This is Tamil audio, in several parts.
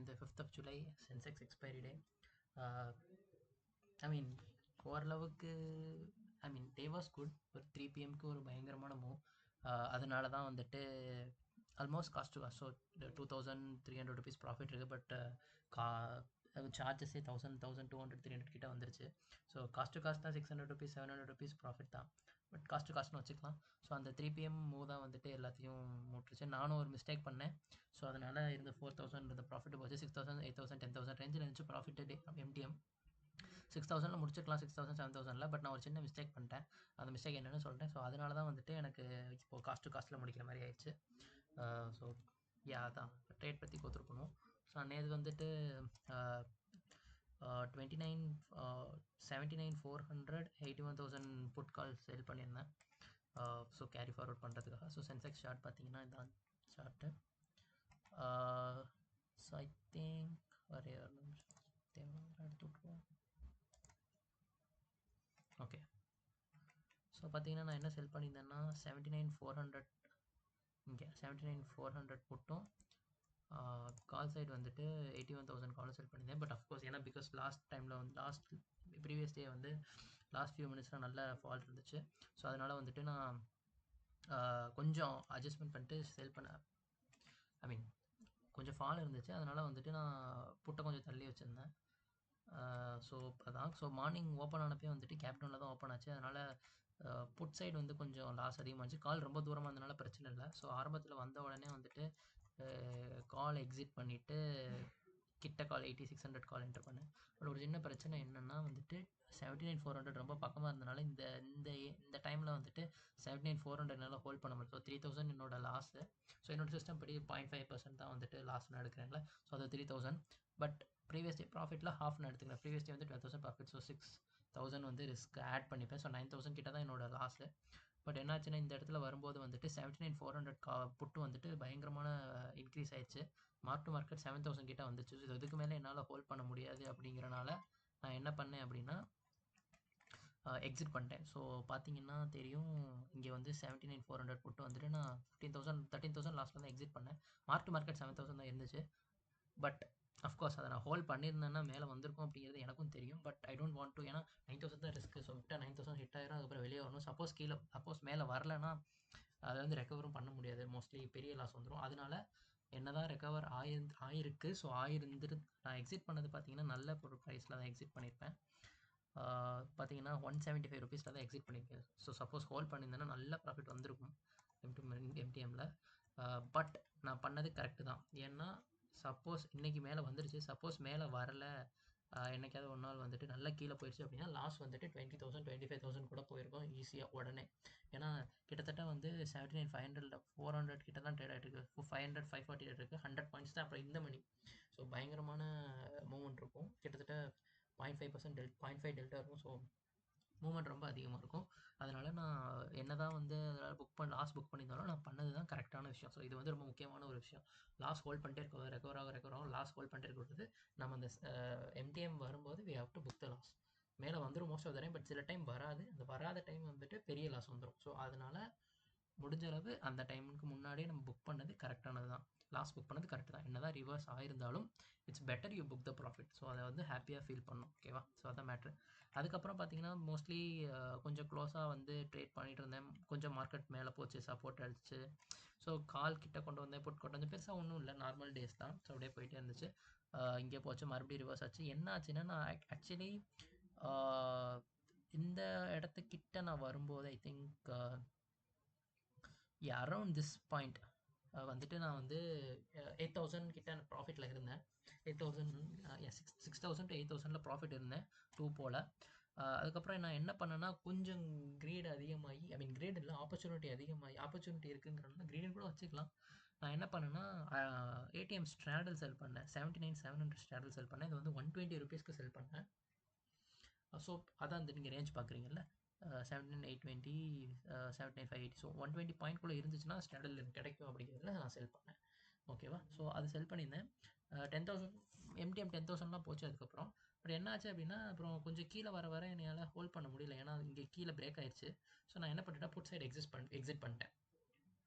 the 5th of July, Sensex expiry day. I mean, ஓரளவுக்கு ஐ மீன் டே வாஸ் குட். ஒரு 3 பிஎம்க்கு ஒரு பயங்கரமான மூவ். அதனால தான் வந்துட்டு almost cost to cost. So 2300 rupees profit இருக்குது. பட் கா சார்ஜஸே 1200 300 கிட்ட வந்துருச்சு. ஸோ காஸ்ட் டு காஸ்ட் தான் 600 ருபீஸ் 700 ருபீஸ் ப்ராஃபிட் தான். பட் காஸ்ட் டு காஸ்ட்னு வச்சுக்கலாம். ஸோ அந்த 3 பிஎம் மூவ் தான் வந்துட்டு எல்லாத்தையும் மூட்டுருச்சு. நானும் ஒரு மிஸ்டேக் பண்ணேன். ஸோ அதனால் இருந்த 4000 இருந்த ப்ராஃபிட் போச்சு. 6000 8000 10000 ரேஞ்சில் இருந்துச்சு ப்ராஃபிட் எம்டிஎம். 6000 முடிச்சிருக்கலாம், 6000 7000. பட் நான் ஒரு சின்ன மிஸ்டேக் பண்ணிட்டேன். அந்த மிஸ்டேக் என்னென்னு சொல்லிட்டேன். ஸோ அதனால தான் வந்துட்டு எனக்கு இப்போது காஸ்ட் டு காஸ்ட்டில் முடிக்கிற மாதிரி ஆயிடுச்சு. ஸோ அதான் ட்ரேட் பற்றி கோத்துருக்கணும். ஸோ அன்னைக்கு வந்துட்டு 79,400 81,000 புட் கால் சேல் பண்ணியிருந்தேன். ஸோ கேரி ஃபார்வர்ட் பண்ணுறதுக்காக. ஸோ சென்செக்ஸ் சார்ட் பார்த்தீங்கன்னா இதான் சார்ட்டு. ஸோ ஐ திங்க் ஒரே ஒரு நிமிஷம் எடுத்து விட்ருவோம். ஓகே, ஸோ பார்த்தீங்கன்னா நான் என்ன செல் பண்ணியிருந்தேன்னா 79,400 இங்கே 79,400 புட்டும் கால் சைடு வந்துட்டு 81,000 காலும் செல் பண்ணியிருந்தேன். பட் அஃப்கோர்ஸ் ஏன்னா பிகாஸ் லாஸ்ட் டைமில் வந்து ப்ரீவியஸ் டே வந்து லாஸ்ட் ஃபியூ மினிட்ஸில் நல்ல ஃபால் இருந்துச்சு. ஸோ அதனால் வந்துட்டு நான் கொஞ்சம் அட்ஜஸ்ட்மெண்ட் பண்ணிட்டு செல் பண்ணேன். ஐ மீன் கொஞ்சம் ஃபால் இருந்துச்சு. அதனால் வந்துட்டு நான் புட்டை கொஞ்சம் தள்ளி வச்சுருந்தேன். ஸோ அதான். ஸோ மார்னிங் ஓப்பன் ஆனப்பே வந்துட்டு கேப்டனில் தான் ஓப்பன் ஆச்சு. அதனால் புட் சைடு வந்து கொஞ்சம் லாஸ் அதிகமாகிடுச்சு. கால் ரொம்ப தூரமாக இருந்தனால பிரச்சனை இல்லை. ஸோ ஆரம்பத்தில் வந்த உடனே வந்துட்டு கால் எக்ஸிட் பண்ணிவிட்டு கிட்ட கால் 8600 கால் என்டர் பண்ணேன். பட் ஒரு சின்ன பிரச்சனை என்னென்னா வந்துட்டு 79,400 ரொம்ப பக்கமாக இருந்தனால இந்த இந்த இந்த டைமில் வந்துட்டு 79,400 என்னால் ஹோல்ட் பண்ண முடியும். ஸோ 3000 என்னோட லாஸு. ஸோ என்னோடய சிஸ்டம் படி 0.5% தான் வந்துட்டு லாஸ் நான் எடுக்கிறேன்ல. ஸோ அது 3000. பட் ப்ரீவியஸ் டே ப்ராஃபிட்டில் ஹாஃப் நான் எடுத்துக்கிறேன். ப்ரீவியஸ் டே வந்து 12,000 ப்ராஃபிட். ஸோ 6,000 வந்து ரிஸ்க் ஆட் பண்ணிப்பேன். ஸோ 9,000 கிட்ட தான் என்னோட லாஸு. பட் என்னாச்சுன்னா இந்த இடத்துல வரும்போது வந்துட்டு 79,400 புட்டு வந்துட்டு பயங்கரமான இன்க்ரீஸ் ஆயிடுச்சு. மார்க் டு மார்க்கெட் 7,000 கிட்ட வந்துச்சு. ஸோ இதுக்கு மேலே என்னால் ஹோல்ட் பண்ண முடியாது அப்படிங்கிறனால நான் என்ன பண்ணேன் அப்படின்னா எக்ஸிட் பண்ணிட்டேன். ஸோ பார்த்தீங்கன்னா தெரியும், இங்கே வந்து 79,400 புட்டு வந்துட்டு நான் 15,000 13,000 லாஸ்ட்டில் தான் எக்ஸிட் பண்ணேன். மார்க் டு மார்க்கெட் 7,000 தான் இருந்துச்சு. பட் அஃப்கோர்ஸ் அதை நான் ஹோல்ட் பண்ணியிருந்தேன்னா மேலே வந்திருக்கும் அப்படிங்கிறது எனக்கும் தெரியும். But I don't want to. ஏன்னா 9,000 தான் ரிஸ்க்கு. ஸோ விட்டால் 9,000 ஹிட் ஆயிரும். அதுக்கப்புறம் வெளியே வரணும். சப்போஸ் மேலே வரலன்னா அதை வந்து ரெக்கவரும் பண்ண முடியாது. மோஸ்ட்லி பெரிய லாஸ் வந்துடும். அதனால என்ன தான் ரெக்கவர் ஆயிருக்கு. ஸோ நான் எக்ஸிட் பண்ணது பார்த்தீங்கன்னா நல்ல ஒரு ப்ரைஸில் தான் எக்ஸிட் பண்ணியிருப்பேன். பார்த்தீங்கன்னா 175 ருபீஸில் தான் எக்ஸிட் பண்ணியிருக்கேன். ஸோ சப்போஸ் ஹோல்ட் பண்ணியிருந்தேன்னா நல்ல ப்ராஃபிட் வந்திருக்கும் எம்டிஎம்மில். பட் நான் பண்ணது கரெக்டு தான். ஏன்னா சப்போஸ் இன்றைக்கி மேலே வந்துருச்சு, சப்போஸ் மேலே வரலை, என்னைக்காவது ஒரு நாள் வந்துட்டு நல்லா கீழே போயிடுச்சு அப்படின்னா லாஸ் வந்துட்டு 20,000 25,000 கூட போயிருக்கும் ஈஸியாக உடனே. ஏன்னா கிட்டத்தட்ட வந்து 79,500 400 கிட்ட தான் ட்ரேட் ஆகிட்டு இருக்குது. 500 540 இருக்குது. 100 பாயிண்ட்ஸ் தான் அப்புறம் இந்த மணி. ஸோ பயங்கரமான மூவ்மெண்ட் இருக்கும். கிட்டத்தட்ட 0.5% டெல்டா இருக்கும். ஸோ மூவ்மெண்ட் ரொம்ப அதிகமாக இருக்கும். அதனால் நான் என்ன தான் வந்து அதில் லாஸ் புக் பண்ணியிருந்தாலும் நான் பண்ணது தான் கரெக்டான விஷயம். ஸோ இது வந்து ரொம்ப முக்கியமான ஒரு விஷயம். லாஸ் ஹோல்ட் பண்ணிட்டே இருக்க ரெக்கவர் ஆகும் லாஸ் ஹோல்ட் பண்ணிட்டே இருக்கிறது. நம்ம அந்த எம்டிஎம் வரும்போது we have to book the loss. மேலே வந்துடும் most of the time. But சில டைம் வராது. அந்த வராத டைம் வந்துட்டு பெரிய லாஸ் வந்துடும். ஸோ அதனால் முடிஞ்ச அளவு அந்த டைமுக்கு முன்னாடியே நம்ம புக் பண்ணது கரெக்டானது தான். லாஸ் புக் பண்ணது கரெக்டு தான். என்ன தான் ரிவர்ஸ் ஆயிருந்தாலும் it's better you book the profit. So அதை வந்து ஹாப்பியாக ஃபீல் பண்ணணும். ஓகேவா? ஸோ அதான் மேட்ரு. அதுக்கப்புறம் பார்த்தீங்கன்னா மோஸ்ட்லி கொஞ்சம் க்ளோஸாக வந்து ட்ரேட் பண்ணிகிட்டு இருந்தேன். கொஞ்சம் மார்க்கெட் மேலே போச்சு, சப்போர்ட் அடிச்சு. ஸோ கால் கிட்ட கொண்டு வந்தேன், புட் கொண்டு வந்து பெருசாக ஒன்றும் இல்லை, நார்மல் டேஸ் தான். ஸோ அப்படியே போயிட்டே இருந்துச்சு. இங்கே போச்சு, மறுபடியும் ரிவர்ஸ் ஆச்சு. என்ன ஆச்சுன்னா நான் ஆக்சுவலி இந்த இடத்துக்கிட்ட நான் வரும்போது I think around this point வந்துட்டு நான் வந்து 8,000 கிட்ட ப்ராஃபிட்டில் இருந்தேன். 6,000 to 8,000 ப்ராஃபிட் இருந்தேன் 2 போல். அதுக்கப்புறம் நான் என்ன பண்ணேன்னா கொஞ்சம் கிரீட் அதிகமாகி, ஐ மீன் கிரீட் இல்லை, ஆப்பர்ச்சுனிட்டி இருக்குங்கிறனால கிரீடுன்னு கூட வச்சுக்கலாம். நான் என்ன பண்ணேன்னா ஏடிஎம் ஸ்ட்ராடல் செல் பண்ணேன். 79,700 ஸ்ட்ராடல் செல் பண்ணேன். இது வந்து 120 ருபீஸ்க்கு செல் பண்ணேன். ஸோ அதான் இந்த நீங்கள் ரேஞ்ச் பார்க்குறீங்கல்ல, 79,820 79,580. ஸோ 120 பாயிண்ட்குள்ளே இருந்துச்சுன்னா ஸ்டாண்டர்ட் எனக்கு கிடைக்கும் அப்படிங்கிறதுல நான் செல் பண்ணேன். ஓகேவா? ஸோ அது செல் பண்ணியிருந்தேன். 10,000 எம்டிஎம் 10,000லாம் போச்சு அதுக்கப்புறம். பட் என்ன ஆச்சு அப்படின்னா அப்புறம் கொஞ்சம் கீழே வர என்னால் ஹோல்ட் பண்ண முடியல. ஏன்னா இங்கே கீழே பிரேக் ஆயிடுச்சு. ஸோ நான் என்ன பண்ணிட்டேன், புட் சைடு எக்ஸிட் பண்ணிட்டேன்.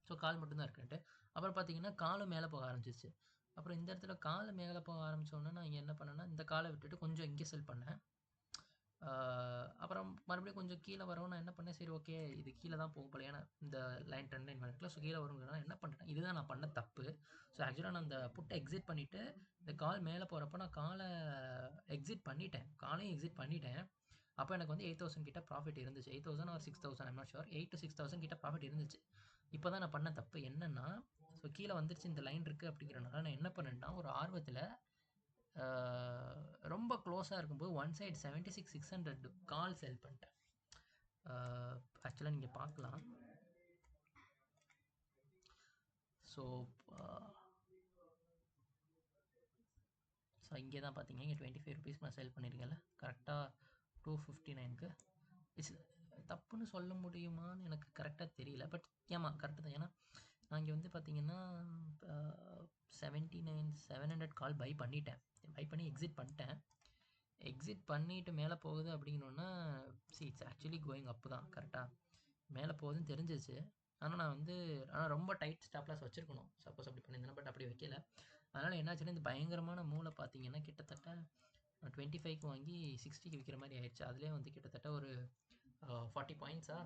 ஸோ கால் மட்டும்தான் இருக்குன்ட்டு. அப்புறம் பார்த்தீங்கன்னா காலும் மேலே போக ஆரம்பிச்சிச்சு. அப்புறம் இந்த இடத்துல கால் மேலே போக ஆரம்பிச்சோன்னே நான் இங்கே என்ன பண்ணேன்னா, இந்த காலை விட்டுட்டு கொஞ்சம் இங்கே செல் பண்ணேன். அப்புறம் மறுபடியும் கொஞ்சம் கீழே வரவும் நான் என்ன பண்ணேன், சரி ஓகே இது கீழே தான் போகும் போல. ஏன்னா இந்த லைன் ட்ரெண்ட் லைன் இருக்குல்ல, ஸோ கீழே வருங்கிறனால என்ன பண்ணிட்டேன், இதுதான் நான் பண்ண தப்பு. ஸோ ஆக்சுவலாக நான் அந்த புட்டை எக்ஸிட் பண்ணிவிட்டு இந்த கால் மேலே போகிறப்போ நான் காலை எக்ஸிட் பண்ணிட்டேன். காலையும் எக்ஸிட் பண்ணிட்டேன். அப்போ எனக்கு வந்து 8000 கிட்ட ப்ராஃபிட் இருந்துச்சு. 8000 or 6000 I'm not sure. 8 to 6000 கிட்ட ப்ராஃபிட் இருந்துச்சு. இப்போ தான் நான் பண்ண தப்பு என்னன்னா, ஸோ கீழே வந்துருச்சு இந்த லைன் இருக்குது அப்படிங்கிறனால நான் என்ன பண்ணேன்னா, ஒரு ஆர்வத்தில் ரொம்ப க்ளோஸாக இருக்கும்போது ஒன் சைடு 76,600 கால் செல் பண்ணிட்டேன். ஆக்சுவலாக நீங்கள் பார்க்கலாம். ஸோ இங்கே தான் பார்த்தீங்க, இங்கே 25 ருபீஸ்க்கு நான் செல் பண்ணியிருக்கேன்ல, கரெக்டாக 259க்கு. இட்ஸ் தப்புன்னு சொல்ல முடியுமான்னு எனக்கு கரெக்டாக தெரியல. பட் ஏமா கரெக்டு தான். ஏன்னா நான் இங்கே வந்து பார்த்தீங்கன்னா 79,700 கால் பை பண்ணிட்டேன். பை பண்ணி எக்ஸிட் பண்ணிட்டேன். எக்ஸிட் பண்ணிவிட்டு மேலே போகுது அப்படின்னோன்னா இட்ஸ் ஆக்சுவலி கோயிங் அப்பு தான் கரெக்டாக. மேலே போகுதுன்னு தெரிஞ்சிச்சு. ஆனால் நான் வந்து ரொம்ப டைட் ஸ்டாப் லாஸ் வச்சுருக்கணும் சப்போஸ் அப்படி பண்ணியிருந்தேன். பட் அப்படி வைக்கல. அதனால் என்னாச்சுன்னா இந்த பயங்கரமான மூளை பார்த்தீங்கன்னா கிட்டத்தட்ட 25க்கு வாங்கி 60க்கு விற்கிற மாதிரி ஆயிடுச்சு. அதுலேயே வந்து கிட்டத்தட்ட ஒரு 40 பாயிண்ட்ஸா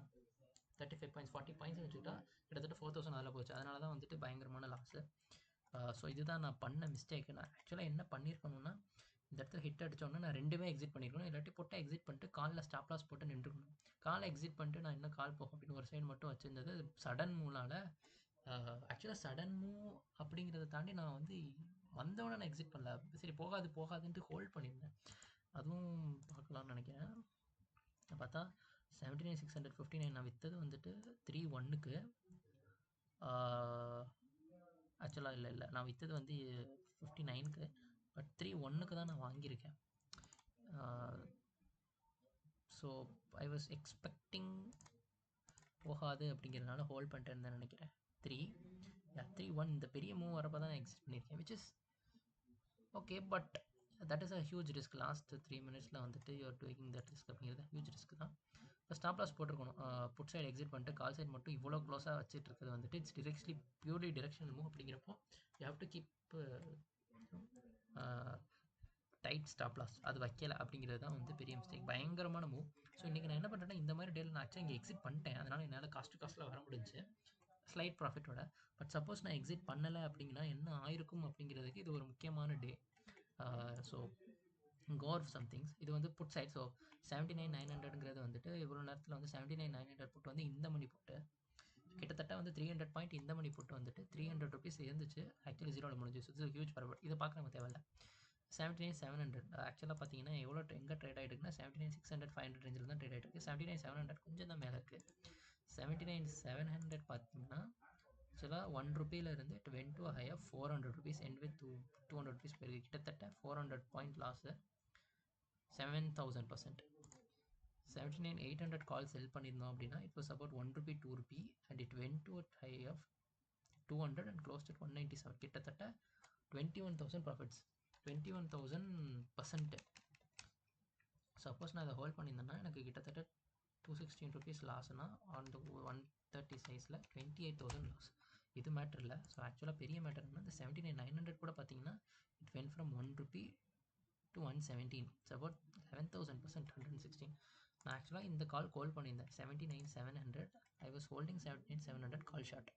35 பாயிண்ட்ஸ் 40 பாயிண்ட்ஸ் வச்சுக்கிட்டா கிட்டத்தட்ட 4000 அதில் போச்சு. அதனால தான் வந்துட்டு பயங்கரமான லாஸு. ஸோ இதுதான் நான் பண்ண மிஸ்டேக். நான் ஆக்சுவலாக என்ன பண்ணியிருக்கணும்னா, இந்த இடத்துல ஹிட் அடித்தோன்னா நான் ரெண்டுமே எக்ஸிட் பண்ணியிருக்கணும். இல்லாட்டி போட்டால் எக்ஸிட் பண்ணிட்டு காலில் ஸ்டாப் லாஸ் போட்டு நின்றுக்கணும். காலை எக்ஸிட் பண்ணிட்டு நான் இன்னும் கால் போகும் அப்படின்னு ஒரு சைடு மட்டும் வச்சுருந்தது. சடன் மூவ்னால் ஆக்சுவலாக சடன் மூவ் அப்படிங்கிறத தாண்டி நான் வந்து வந்தவொடனே நான் எக்ஸிட் பண்ணல. சரி போகாதுன்ட்டு ஹோல்ட் பண்ணியிருந்தேன். அதுவும் பார்க்கலாம்னு நினைக்கிறேன். பார்த்தா 79,659 நான் விற்றது வந்துட்டு 3.1க்கு. ஆக்சுவலாக இல்லை நான் விற்றது வந்து 59க்கு. பட் 3.1க்கு தான் நான் வாங்கியிருக்கேன். ஸோ ஐ வாஸ் எக்ஸ்பெக்டிங் போகாது அப்படிங்கிறதுனால ஹோல்ட் பண்ணிட்டு இருந்தேன் நினைக்கிறேன். 3.1 இந்த பெரிய மூவ் வரப்போ தான் நான் எக்ஸிட் பண்ணியிருக்கேன். Which is okay, but that is a huge risk. Last 3 மினிட்ஸில் வந்துட்டு யூஆர் டூயிங் தட் ரிஸ்க் அப்படிங்கிறது ஹியூஜ் ரிஸ்க் தான். இப்போ ஸ்டாப் லாஸ் போட்டிருக்கணும். புட் சைடு எக்ஸிட் பண்ணிட்டு கால் சைடு மட்டும் இவ்வளோ க்ளோஸாக வச்சுட்டு இருக்கிறது வந்துட்டு it's directly purely directional move அப்படிங்கிறப்போ you have to keep tight stop loss. அது வைக்கல அப்படிங்கிறது தான் வந்து பெரிய மிஸ்டேக். பயங்கரமான மூவ். ஸோ இன்றைக்கி நான் என்ன பண்ணுறேன்னா, இந்த மாதிரி டேல நான் ஆக்சுவலாக இங்கே எக்ஸிட் பண்ணிட்டேன். அதனால் என்னால் காஸ்ட்டில் வர முடிஞ்சு ஸ்லைட் ப்ராஃபிட்டோட. பட் சப்போஸ் நான் எக்ஸிட் பண்ணலை அப்படிங்கன்னா என்ன ஆயிருக்கும் அப்படிங்கிறதுக்கு இது ஒரு முக்கியமான day. So go or somethings. இது வந்து புட் சைட். ஸோ 79,900ங்கிறது வந்துட்டு இவ்வளோ நேரத்தில் வந்து 79,900 புட்டு வந்து இந்த மணி புட்டு கிட்டத்தட்ட வந்து 300 பாயிண்ட் இந்த மணி புட்டு வந்துட்டு 300 ருபீஸ் இருந்துச்சு. ஆக்சுவலி ஜீரோவில் முடிஞ்சிச்சு. இது ஹியூஜ் பரவாயில்ல. இதை பார்க்க நம்ம தேவையில்ல. 79,700 ஆக்சுவலாக பார்த்தீங்கன்னா எங்கே ட்ரேட் ஆகிட்டு இருக்குன்னா 79,600 500 ரேஞ்சில் தான் ட்ரேட் ஆகிட்டு இருக்குது. 79,700 கொஞ்சம் தான் மேலே இருக்குது. 79,700 பார்த்தீங்கன்னா ஆக்சுவலாக 1 ருபீலேருந்து it went to high of 400 rupees end with 200 rupees போயிருக்கு. கிட்டத்தட்ட 400 பாயிண்ட் லாஸு. 7,000%. 79,800 கால் செல் பண்ணியிருந்தோம் அப்படின்னா it was about 1 rupee 2 rupee and it went to high of 200 அண்ட் க்ளோஸ்ட் அட் 197. கிட்டத்தட்ட 21,000 ப்ராஃபிட்ஸ். 21,000%. சப்போஸ் நான் அதை ஹோல்ட் பண்ணியிருந்தேன்னா எனக்கு கிட்டத்தட்ட 216 ருபீஸ் லாஸ்னா அந்த 130 சைஸில் 28,000 லாஸ். இது மேட்டர் இல்லை. ஸோ ஆக்சுவலாக பெரிய மேட்டர்னா இந்த 79,900 கூட பார்த்தீங்கன்னா it went from 1 Ruby to 117. It's about 11,000%. 116. நான் ஆக்சுவலாக இந்த கால் பண்ணியிருந்தேன் 79,700. I was holding 79,700 call short.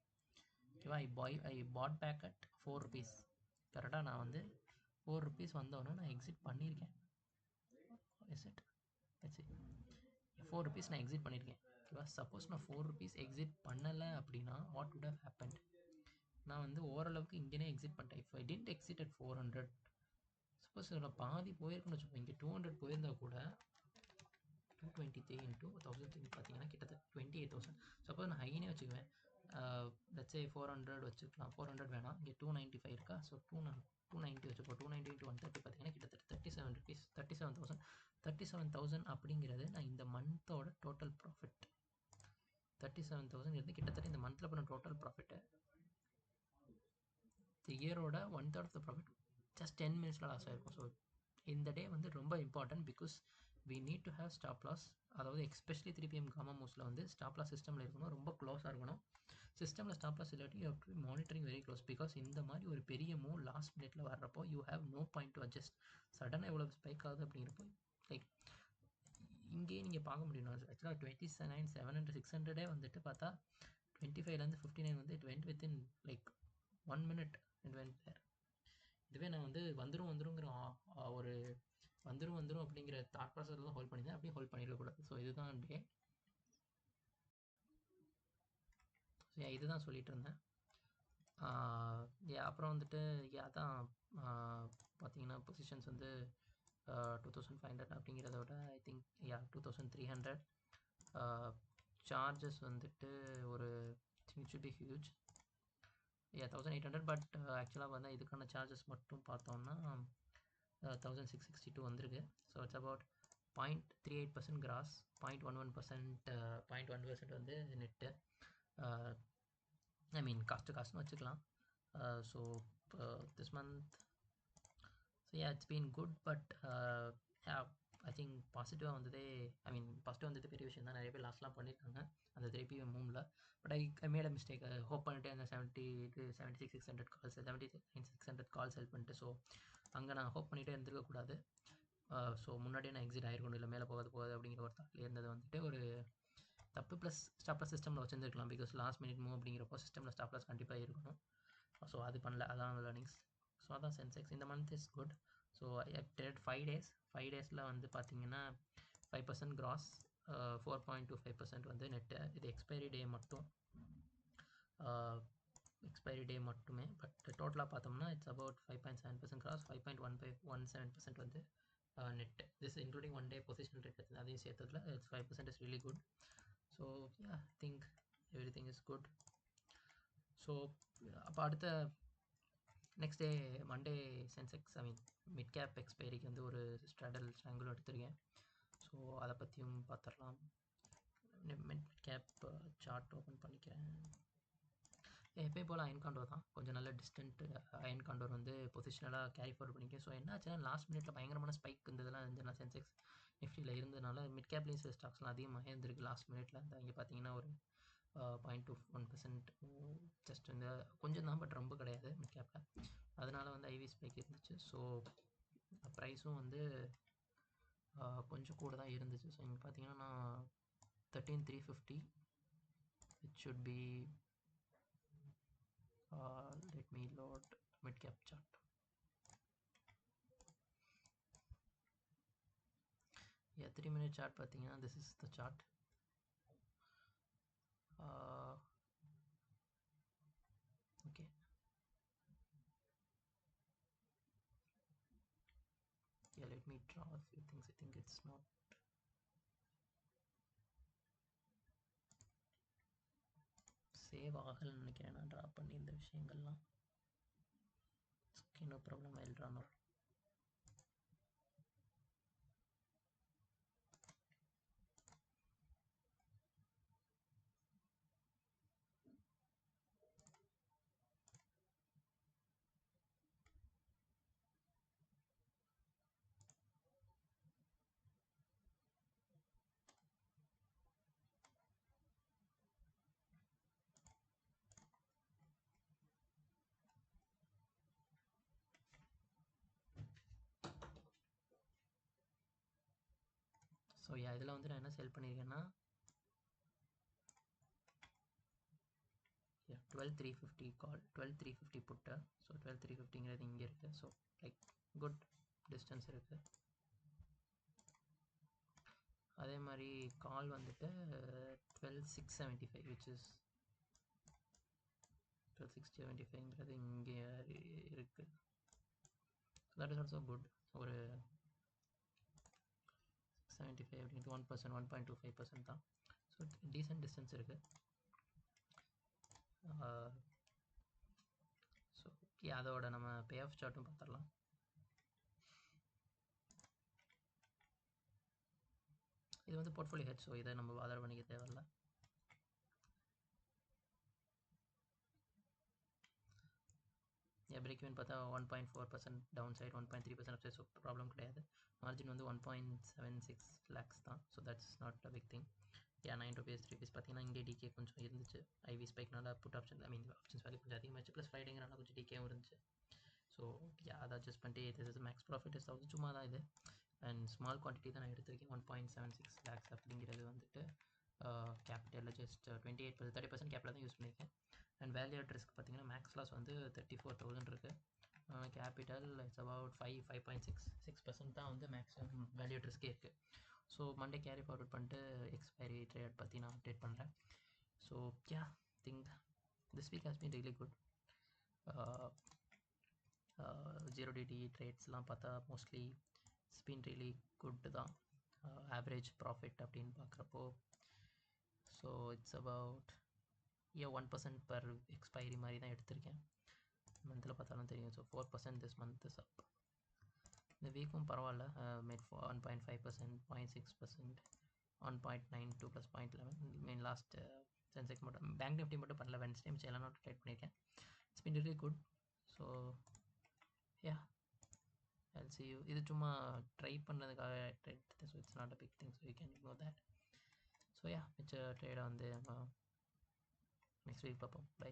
ஓகேவா? ஐ பாட் பேக் அட் 4 ருபீஸ். கரெக்டாக நான் வந்து 4 ருபீஸ் வந்தோடனே நான் எக்ஸிட் பண்ணியிருக்கேன். இஸ் இட் 4 ருபீஸ் நான் எக்ஸிட் பண்ணியிருக்கேன். ஓகேவா? சப்போஸ் நான் 4 ருபீஸ் எக்ஸிட் பண்ணலை அப்படின்னா வாட் வுட் ஹவ் ஹேப்பன்ட்? நான் வந்து ஓரளவுக்கு இங்கேனே எக்ஸிட் பண்ணிட்டேன். If I didn't exit at 400, suppose இதில் பாதி போயிருக்குன்னு வச்சுக்கோங்க. இங்கே 200 போயிருந்தால் கூட 223 into 1,000 பார்த்தீங்கன்னா கிட்டத்தட்ட 28,000. சப்போஸ் நான் ஹைனே வச்சுக்குவேன். லட்சே 400 வச்சுக்கலாம். 400 வேணாம். இங்கே 295 இருக்கா? ஸோ 290 வச்சுப்போம். 290 into 130 பார்த்தீங்கன்னா கிட்டத்தட்ட 37 ருபீஸ். 37,000. 37,000 அப்படிங்கிறது நான் இந்த மந்தோட டோட்டல் ப்ராஃபிட். 37,000 இருந்து கிட்டத்தட்ட இந்த மந்தில் பண்ண டோட்டல் ப்ராஃபிட்டு இந்த இயரோட 1/3 ஆஃப் த ப்ராஃபிட் ஜஸ்ட் 10 மினிட்ஸில் லாஸ் ஆகிருக்கும். ஸோ இந்த டே வந்து ரொம்ப important. Because we need to have stop loss. அதாவது எஸ்பெஷலி 3 PM காமா மூவ்ஸில் வந்து ஸ்டாப் லாஸ் சிஸ்டமில் இருக்கணும். ரொம்ப க்ளோஸாக இருக்கணும். சிஸ்டமில் ஸ்டாப் லாஸ் இல்லாட்டி you have to monitoring very close. Because இந்த மாதிரி ஒரு பெரிய மூவ் லாஸ்ட் மினிட்ல வர்றப்போ you have no point to adjust. சடனாக எவ்வளோ ஸ்பைக் ஆகுது அப்படிங்கிறப்போ லைக் இங்கேயே நீங்கள் பார்க்க முடியும். ஆக்சுவலாக 29,700 600 வந்துட்டு பார்த்தா 25லேருந்து 59 வந்து it went within like 1 minute it went there. இதுவே நான் வந்து வந்துருங்கிற ஒரு வந்துரும் அப்படிங்கிற தாட் ப்ராசஸில் தான் ஹோல்ட் பண்ணியிருந்தேன். அப்படியே ஹோல்ட் பண்ணிடக்கூடாது. ஸோ இதுதான் டே. ஸோ இதுதான் சொல்லிட்டு இருந்தேன். அப்புறம் வந்துட்டு அதான் பார்த்தீங்கன்னா பொசிஷன்ஸ் வந்து 2500 அப்படிங்கிறத விட ஐ திங்க் 2300 சார்ஜஸ் வந்துட்டு ஒரு it should be huge 1800. But ஆக்சுவலாக வந்து இதுக்கான சார்ஜஸ் மட்டும் பார்த்தோம்னா 1662 வந்திருக்கு. ஸோ இட்ஸ் அபவுட் 0.38% கிராஸ், 0.11% வந்து நெட்டு. ஐ மீன் காஸ்ட்னு வச்சுக்கலாம். So this month so it's been good. But I think பாசிட்டிவாக வந்ததே பாசிட்டிவ் வந்தது பெரிய விஷயம் தான். நிறைய பேர் லாஸ்ட்லாம் பண்ணியிருக்காங்க அந்த திருப்பி மூவில். But I made a mistake. Hope பண்ணிட்டு அந்த 76,600 கால்ஸ் 79,600 கால்ஸ் ஹெல்ப் பண்ணிட்டு. ஸோ அங்கே நான் ஹோப் பண்ணிகிட்டே இருந்திருக்கக்கூடாது. ஸோ முன்னாடியே நான் எக்ஸிட் ஆகிருக்கணும், இல்லை மேலே போகாது அப்படிங்கிற ஒரு தாட்லேயே இருந்தது வந்துட்டு ஒரு தப்பு. ப்ளஸ் ஸ்டாப்லாஸ் சிஸ்டமில் வச்சுருந்துருக்கலாம். பிகாஸ் லாஸ்ட் மினிட் மூவ் அப்படிங்கிறப்போ சிஸ்டமில் ஸ்டாப்லாஸ் கண்டிப்பாக இருக்கணும். ஸோ அது பண்ணல. அதான் லேர்னிங்ஸ். ஸோ அதான் சென்செக்ஸ் இந்த month is good. So I trade 5 டேஸில் வந்து பார்த்தீங்கன்னா 5% கிராஸ், 4.25% வந்து நெட்டு. இது எக்ஸ்பைரி டே மட்டுமே. பட் டோட்டலாக பார்த்தோம்னா இட்ஸ் அபவுட் 5.7% கிராஸ், 5.17% வந்து net. This including 1 day position இருக்குது, அதையும் சேர்த்ததில் it's 5% is really good. So I think every thing is good. So அப்போ அடுத்த next day Monday Sensex mid cap எக்ஸ்பைரிக்கு வந்து ஒரு ஸ்ட்ராங்கிளும் எடுத்திருக்கேன். ஸோ அதை பற்றியும் பார்த்துடலாம். மிட் கேப் சார்ட் ஓப்பன் பண்ணிக்கிறேன். எப்பயும் போல் அயன் காண்டோர் தான், கொஞ்சம் நல்ல டிஸ்டன்ட் அயன் காண்டோர் வந்து பொசிஷனலாக கேரி ஃபார்வர்ட் பண்ணிக்கேன். ஸோ என்ன ஆச்சுன்னா லாஸ்ட் மினிட்ல பயங்கரமான ஸ்பைக் இருந்ததெல்லாம் இருந்துச்சுன்னா சென்செக்ஸ் நிஃப்டியில் இருந்ததுனால மிட் கேப்லேயும் சில ஸ்டாக்ஸ்லாம் அதிகமாக இருந்திருக்கு லாஸ்ட் மினிட்ல. அந்த இங்கே பார்த்தீங்கன்னா ஒரு 0.21% ஜஸ்ட் இந்த கொஞ்சம் தான், பட் ரொம்ப கிடையாது மிட் கேப்பில். அதனால வந்து ஐவி ஸ்பைக் இருந்துச்சு. ஸோ ப்ரைஸும் வந்து கொஞ்சம் கூட தான் இருந்துச்சு. ஸோ இங்கே பார்த்தீங்கன்னா நான் 13,350 it should be. let me load mid cap chart. Yeah, 3-minute chart பார்த்தீங்கன்னா this is the chart. Okay, yeah, let me draw a few things. I think it's not save ஆகலன்னு நினைக்கிறேன். நான் ட்ரா பண்ணி இந்த விஷயங்கள்லாம். No problem, I will draw no. So இதில் வந்து நான் என்ன செல் பண்ணியிருக்கேன்னா 12,350 கால், 12,350 புட்டு. ஸோ 12,350ங்கிறது இங்கே இருக்குது. ஸோ லைக் குட் டிஸ்டன்ஸ் இருக்குது. அதே மாதிரி கால் வந்துட்டு 12,675 which is 12,675ங்கிறது இங்கே இருக்குது. That is also good. ஒரு 675 அப்படிங்கிறது 1%, 1.25% தான். ஸோ டீசென்ட் டிஸ்டன்ஸ் இருக்குது. ஸோ அதோட நம்ம பே ஆஃப் சார்ட்டும் பார்த்துடலாம். இது வந்து போர்ட்ஃபோலியோ ஹெட். ஸோ இதை நம்ம ஆதரவு பண்ணிக்க தேவையில்லை. பிரேக் ஈவன் பார்த்தா 1.4% down side, 1.3% up side. So problem கிடையாது. மார்ஜின் வந்து 1.76 lakhs தான். So that's not a big thing. Ya 9 rupees 3 PEs பார்த்தீங்கன்னா இங்கே டிகே கொஞ்சம் இருந்துச்சு. ஐவி ஸ்பைக்னால புட் ஆப்ஷன் ஆப்ஷன்ஸ் வேல்யூ கொஞ்சம் அதிகமாச்சு. ப்ளஸ் ஃப்ரைடேங்கிறனால கொஞ்சம் டிகேவும் இருந்துச்சு. ஸோ யா அதை அட்ஜஸ்ட் பண்ணிட்டு this is max profit is சும்மா தான் இது. அண்ட் ஸ்மால் குவான்டிட்டி தான் நான் எடுத்திருக்கேன். 1.76 லேக்ஸ் அப்படிங்கிறது வந்துட்டு கேபிட்டலில் ஜஸ்ட் 30% கேபிட்டல் தான் யூஸ் பண்ணியிருக்கேன். அண்ட் வேல்யூ அட் ரிஸ்க் பார்த்தீங்கன்னா மேக்ஸ் லாஸ் வந்து 34,000 இருக்குது. கேபிட்டல் இட்ஸ் அபவுட் 5.6% தான் வந்து மேக்ஸிமம் வேல்யூ அட் ரிஸ்கே இருக்குது. ஸோ மண்டே கேரி ஃபார்வர்ட் பண்ணிட்டு எக்ஸ்பைரி ட்ரேட் பற்றி நான் அப்டேட் பண்ணுறேன். So ya think this week has been really good. Zero DT ட்ரேட்ஸ்லாம் பார்த்தா மோஸ்ட்லி ஸ்பின் ரியலி குட் தான். ஆவரேஜ் ப்ராஃபிட் அப்படின்னு பார்க்குறப்போ so it's about 1% per expiry மாதிரி தான் எடுத்திருக்கேன். மந்தில் பார்த்தாலும் தெரியும். So 4% this month is up. இந்த வீக்கும் பரவாயில்ல. மேட் 1.5%, 0.6%, 1.92 ப்ளஸ் 0.11 லாஸ்ட் சென்செக்ஸ் மட்டும். பேங்க் நிஃப்டி மட்டும் பண்ணல. வென்ஸ்டே மிச்சம் எல்லாம் நோட் ட்ரேட் பண்ணியிருக்கேன். It's been really good. So ya I'll see you. இது சும்மா ட்ரை பண்ணதுக்காக trade. So it's not a big thing. So you can ignore that. So ya மிச்ச ட்ரேடை வந்து நம்ம நெக்ஸ்ட் வீக் பார்ப்போம். பை.